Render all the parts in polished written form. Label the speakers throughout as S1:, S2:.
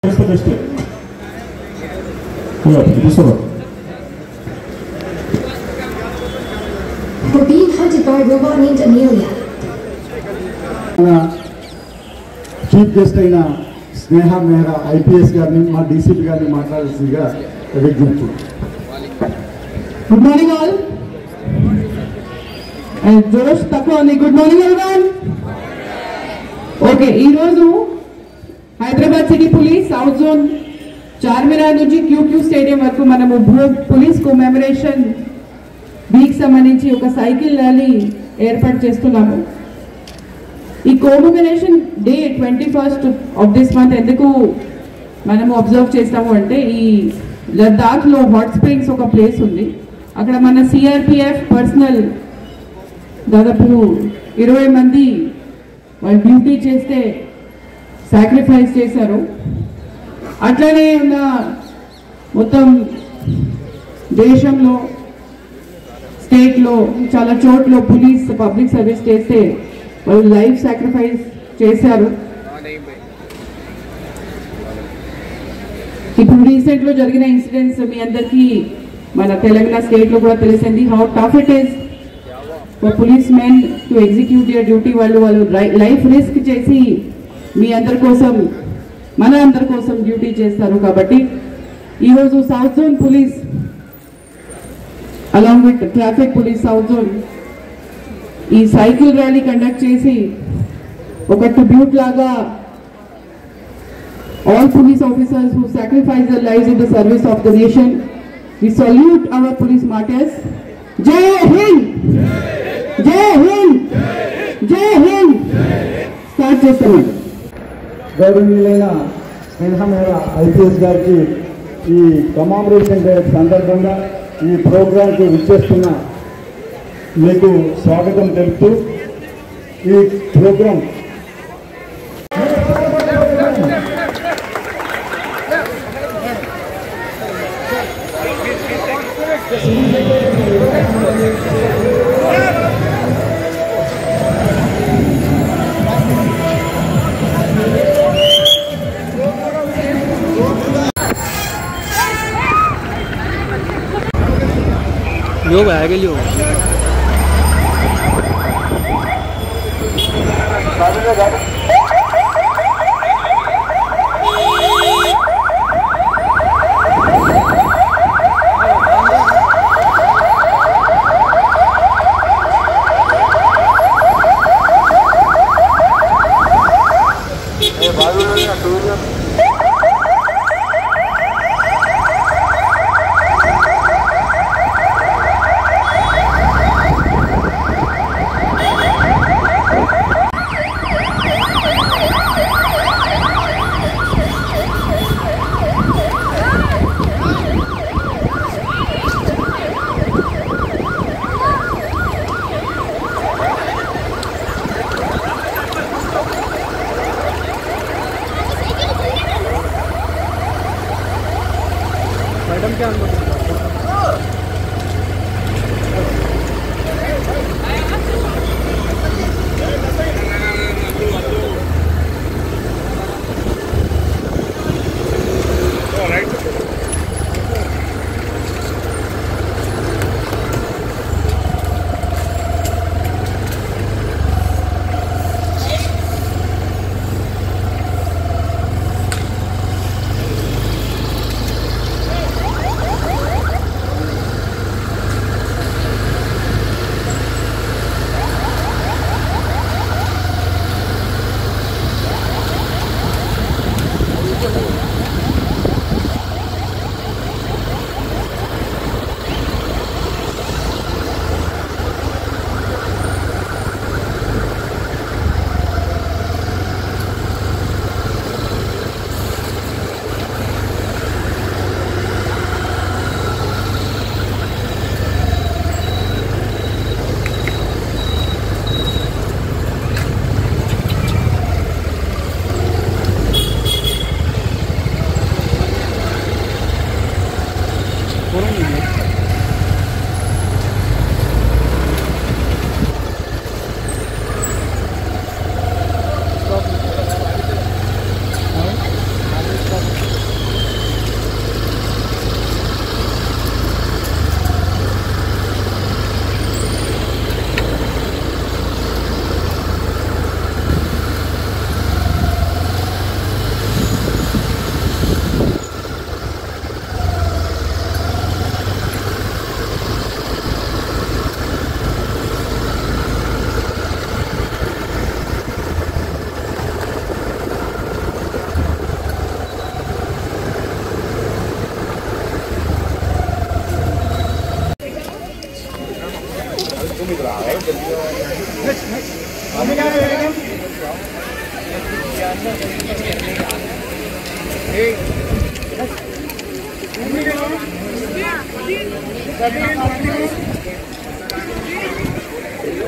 S1: We're being hunted by a robot named Amelia.
S2: Chief guest అయిన స్నేహ Mehra IPS గారిని మా DCP గారిని మాట్లాడాల్సిందిగా విజ్ఞప్తి.
S3: Good morning all. జోష్ తక్కువ ఉంది. Good morning everyone. ఓకే, ఈరోజు Hyderabad city police south zone Charminar నుంచి క్యూక్యూ స్టేడియం వరకు మనము పోలీస్ కొమెమరేషన్ వీక్ సంబంధించి ఒక సైకిల్ ర్యాలీ ఏర్పాటు చేస్తున్నాము. ఈ commemoration day 21st of this month ఎందుకు మనము అబ్జర్వ్ చేస్తాము అంటే, ఈ లద్దాఖ్లో హాట్ స్ప్రింగ్స్ ఒక ప్లేస్ ఉంది. అక్కడ మన సిఆర్పిఎఫ్ పర్సనల్ దాదాపు 20 మంది వాళ్ళు డ్యూటీ చేస్తే సాక్రిఫైస్ చేశారు. అట్లనే ఉన్న మొత్తం దేశంలో స్టేట్లో చాలా చోట్ల పోలీస్ పబ్లిక్ సర్వీస్ చేస్తే వాళ్ళు లైఫ్ సాక్రిఫైస్ చేశారు. ఇప్పుడు రీసెంట్లో జరిగిన ఇన్సిడెంట్స్ మీ అందరికీ మన తెలంగాణ స్టేట్లో కూడా తెలిసింది. How tough it is for police men to execute your duty. వాళ్ళు లైఫ్ రిస్క్ చేసి మీ అందరి కోసం మన అందరి కోసం డ్యూటీ చేస్తారు. కాబట్టి ఈరోజు south zone police along with traffic police south zone ఈ సైకిల్ ర్యాలీ కండక్ట్ చేసి ఒక ట్రిబ్యూట్ లాగా all police officers who sacrifice their lives in the service of the nation, we salute our police martyrs. Jai Hind! Jai Hind! Jai Hind! Start చేస్తున్నాం.
S2: గౌరవనీయులైన స్నేహ Mehra IPS గారికి ఈ కమామరేషన్ day సందర్భంగా ఈ ప్రోగ్రాంకి విచ్చేస్తున్న మీకు స్వాగతం తెలుపుతూ ఈ ప్రోగ్రాం
S4: लो आ गए लो मैडम क्या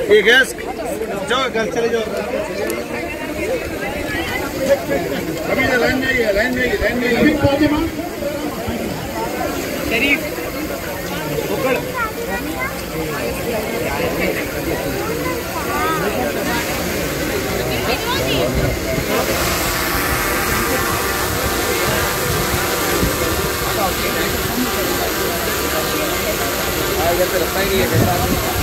S4: ठीक है, जाओ घर चले जाओ। अभी लाइन में ही है, लाइन में ही, लाइन में ही। शरीफ पकड़। लगता ही नहीं है।